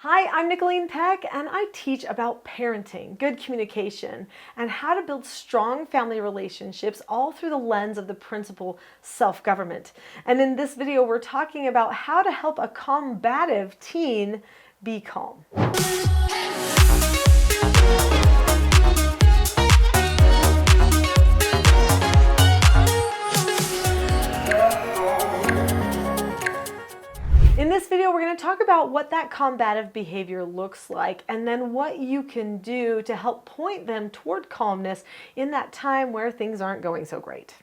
Hi, I'm Nicholeen Peck, and I teach about parenting, good communication, and how to build strong family relationships all through the lens of the principle self-government. And in this video, we're talking about how to help a combative teen be calm. In this video, we're going to talk about what that combative behavior looks like and then what you can do to help point them toward calmness in that time where things aren't going so great.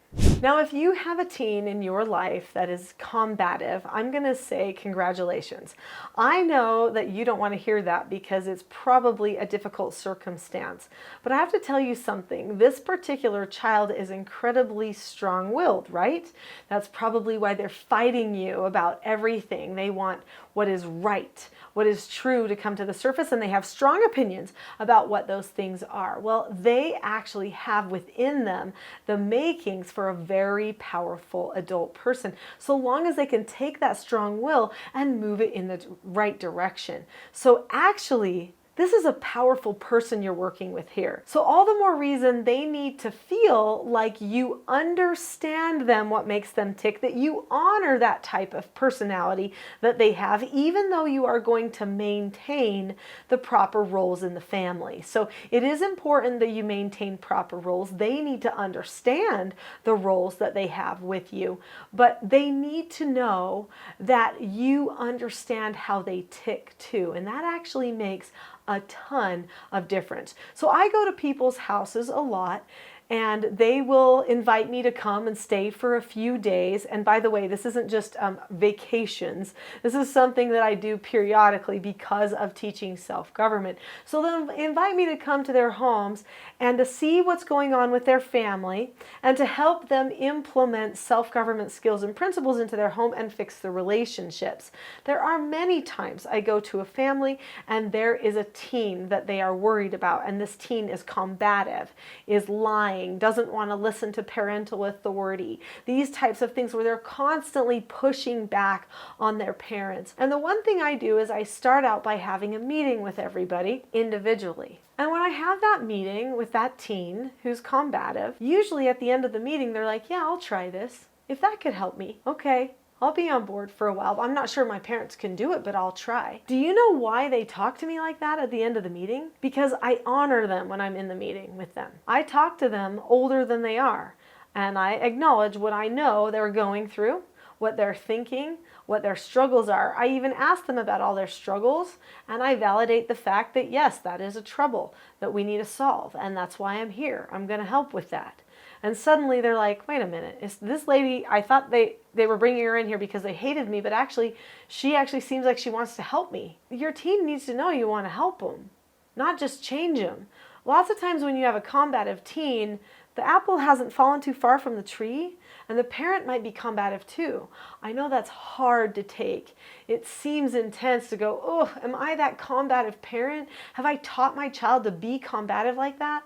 Now, if you have a teen in your life that is combative, I'm going to say congratulations. I know that you don't want to hear that because it's probably a difficult circumstance, but I have to tell you something. This particular child is incredibly strong-willed, right? That's probably why they're fighting you about everything. They want what is right, what is true to come to the surface, and they have strong opinions about what those things are. Well, they actually have within them the makings for a very powerful adult person, so long as they can take that strong will and move it in the right direction. So actually, this is a powerful person you're working with here. So all the more reason they need to feel like you understand them, what makes them tick, that you honor that type of personality that they have, even though you are going to maintain the proper roles in the family. So it is important that you maintain proper roles. They need to understand the roles that they have with you, but they need to know that you understand how they tick too. And that actually makes a ton of difference. So I go to people's houses a lot, and they will invite me to come and stay for a few days. And by the way, this isn't just vacations. This is something that I do periodically because of teaching self-government. So they'll invite me to come to their homes and to see what's going on with their family and to help them implement self-government skills and principles into their home and fix the relationships. There are many times I go to a family and there is a teen that they are worried about, and this teen is combative, is lying, doesn't want to listen to parental authority, these types of things where they're constantly pushing back on their parents. And the one thing I do is I start out by having a meeting with everybody individually. And when I have that meeting with that teen who's combative, usually at the end of the meeting, they're like, yeah, I'll try this. If that could help me, okay. I'll be on board for a while. I'm not sure my parents can do it, but I'll try. Do you know why they talk to me like that at the end of the meeting? Because I honor them when I'm in the meeting with them. I talk to them older than they are, and I acknowledge what I know they're going through, what they're thinking, what their struggles are. I even ask them about all their struggles, and I validate the fact that yes, that is a trouble that we need to solve, and that's why I'm here. I'm going to help with that. And suddenly they're like, wait a minute, is this lady, I thought they were bringing her in here because they hated me, but actually, she actually seems like she wants to help me. Your teen needs to know you want to help them, not just change them. Lots of times when you have a combative teen, the apple hasn't fallen too far from the tree, and the parent might be combative too. I know that's hard to take. It seems intense to go, oh, am I that combative parent? Have I taught my child to be combative like that?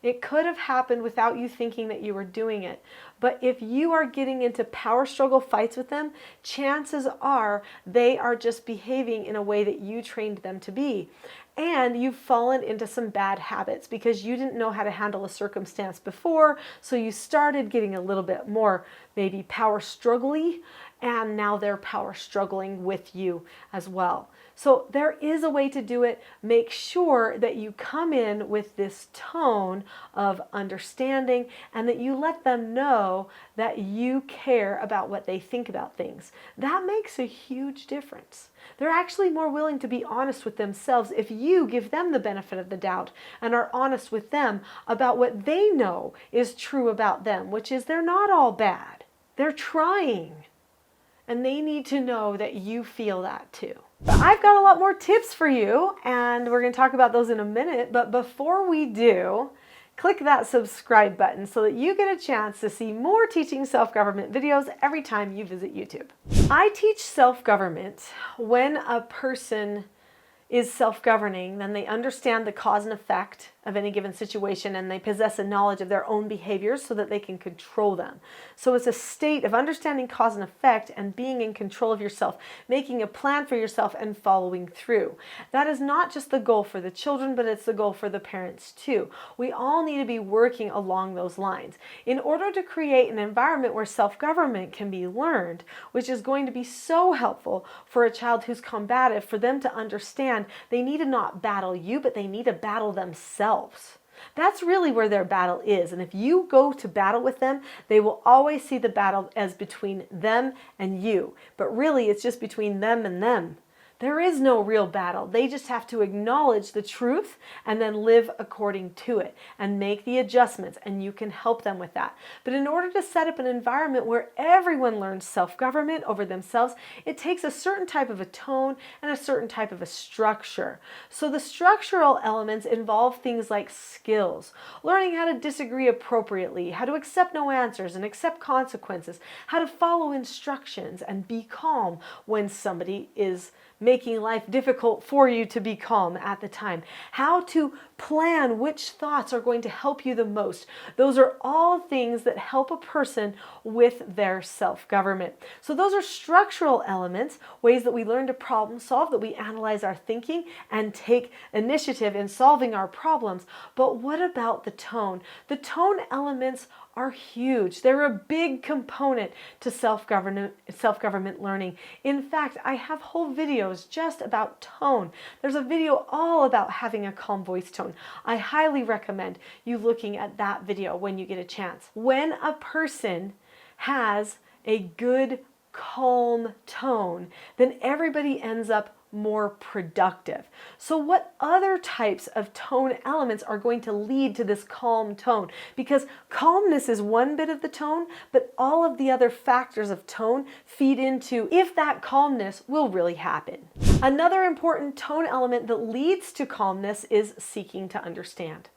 It could have happened without you thinking that you were doing it. But if you are getting into power struggle fights with them, chances are they are just behaving in a way that you trained them to be. And you've fallen into some bad habits because you didn't know how to handle a circumstance before, so you started getting a little bit more maybe power struggly, and now they're power struggling with you as well. So there is a way to do it. Make sure that you come in with this tone of understanding and that you let them know that you care about what they think about things. That makes a huge difference. They're actually more willing to be honest with themselves if you give them the benefit of the doubt and are honest with them about what they know is true about them, which is they're not all bad. They're trying. And they need to know that you feel that too. But I've got a lot more tips for you, and we're going to talk about those in a minute. But before we do, click that subscribe button so that you get a chance to see more teaching self-government videos every time you visit YouTube. I teach self-government when a person is self-governing, then they understand the cause and effect of any given situation, and they possess a knowledge of their own behaviors so that they can control them. So it's a state of understanding cause and effect and being in control of yourself, making a plan for yourself and following through. That is not just the goal for the children, but it's the goal for the parents too. We all need to be working along those lines in order to create an environment where self-government can be learned, which is going to be so helpful for a child who's combative, for them to understand they need to not battle you, but they need to battle themselves. That's really where their battle is. And if you go to battle with them, they will always see the battle as between them and you. But really, it's just between them and them. There is no real battle. They just have to acknowledge the truth and then live according to it and make the adjustments, and you can help them with that. But in order to set up an environment where everyone learns self-government over themselves, it takes a certain type of a tone and a certain type of a structure. So the structural elements involve things like skills, learning how to disagree appropriately, how to accept no answers and accept consequences, how to follow instructions and be calm when somebody is making life difficult for you to be calm at the time. How to plan which thoughts are going to help you the most. Those are all things that help a person with their self-government. So those are structural elements, ways that we learn to problem solve, that we analyze our thinking and take initiative in solving our problems. But what about the tone? The tone elements are huge. They're a big component to self-government learning. In fact, I have whole videos just about tone. There's a video all about having a calm voice tone. I highly recommend you looking at that video when you get a chance. When a person has a good, calm tone, then everybody ends up more productive. So what other types of tone elements are going to lead to this calm tone? Because calmness is one bit of the tone, but all of the other factors of tone feed into if that calmness will really happen. Another important tone element that leads to calmness is seeking to understand.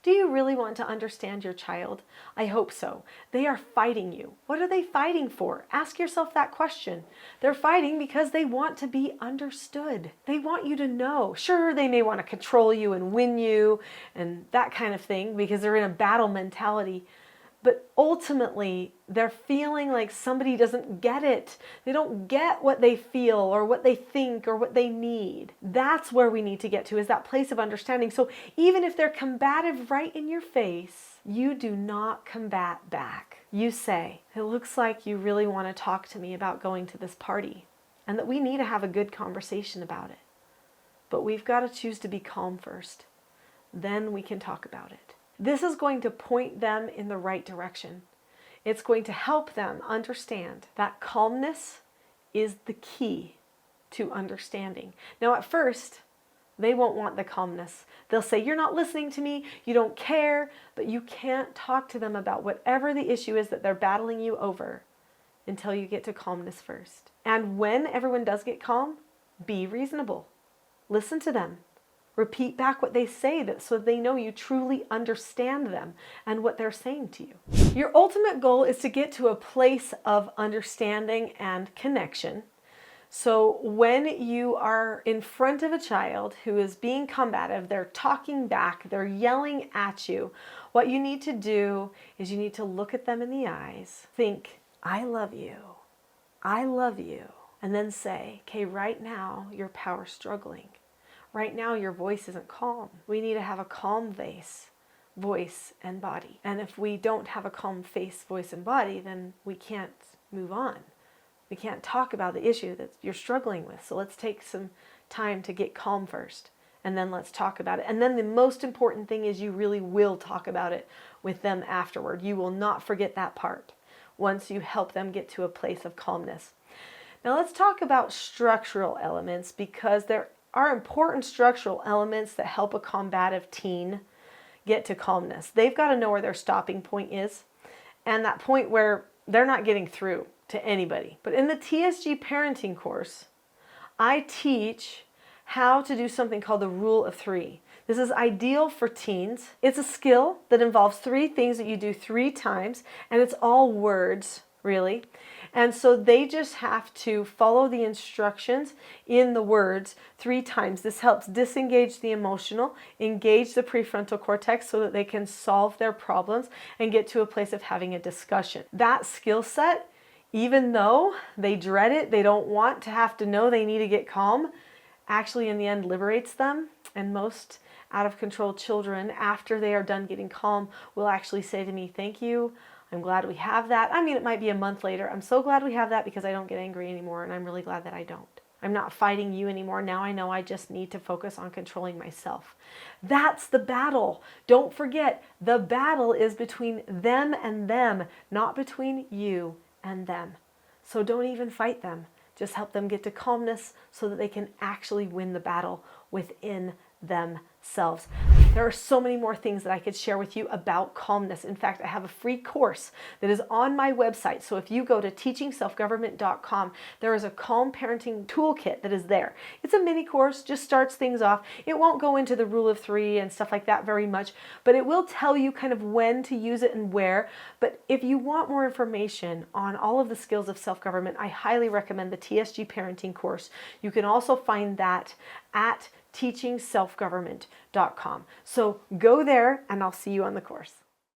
Do you really want to understand your child? I hope so. They are fighting you. What are they fighting for? Ask yourself that question. They're fighting because they want to be understood. They want you to know. Sure, they may want to control you and win you and that kind of thing because they're in a battle mentality. But ultimately, they're feeling like somebody doesn't get it. They don't get what they feel or what they think or what they need. That's where we need to get to, is that place of understanding. So even if they're combative right in your face, you do not combat back. You say, it looks like you really want to talk to me about going to this party and that we need to have a good conversation about it. But we've got to choose to be calm first. Then we can talk about it. This is going to point them in the right direction. It's going to help them understand that calmness is the key to understanding. Now, at first, they won't want the calmness. They'll say, you're not listening to me, you don't care, but you can't talk to them about whatever the issue is that they're battling you over until you get to calmness first. And when everyone does get calm, be reasonable. Listen to them. Repeat back what they say so they know you truly understand them and what they're saying to you. Your ultimate goal is to get to a place of understanding and connection. So when you are in front of a child who is being combative, they're talking back, they're yelling at you, what you need to do is you need to look at them in the eyes, think, I love you, and then say, okay, right now you're power struggling. Right now, your voice isn't calm. We need to have a calm face, voice, and body. And if we don't have a calm face, voice, and body, then we can't move on. We can't talk about the issue that you're struggling with. So let's take some time to get calm first, and then let's talk about it. And then the most important thing is you really will talk about it with them afterward. You will not forget that part once you help them get to a place of calmness. Now let's talk about structural elements, because there are important structural elements that help a combative teen get to calmness. They've got to know where their stopping point is, and that point where they're not getting through to anybody. But in the TSG parenting course, I teach how to do something called the rule of 3. This is ideal for teens. It's a skill that involves 3 things that you do 3 times, and it's all words, really. And so they just have to follow the instructions in the words 3 times. This helps disengage the emotional, engage the prefrontal cortex so that they can solve their problems and get to a place of having a discussion. That skill set, even though they dread it, they don't want to have to know they need to get calm, actually in the end liberates them. And most out of control children, after they are done getting calm, will actually say to me, "Thank you. I'm glad we have that." I mean, it might be a month later. "I'm so glad we have that because I don't get angry anymore, and I'm really glad that I don't. I'm not fighting you anymore. Now I know I just need to focus on controlling myself." That's the battle. Don't forget, the battle is between them and them, not between you and them. So don't even fight them. Just help them get to calmness so that they can actually win the battle within themselves. There are so many more things that I could share with you about calmness. In fact, I have a free course that is on my website. So if you go to teachingselfgovernment.com, there is a Calm Parenting Toolkit that is there. It's a mini course, just starts things off. It won't go into the rule of 3 and stuff like that very much, but it will tell you kind of when to use it and where. But if you want more information on all of the skills of self-government, I highly recommend the TSG Parenting course. You can also find that at teachingselfgovernment.com. So go there and I'll see you on the course.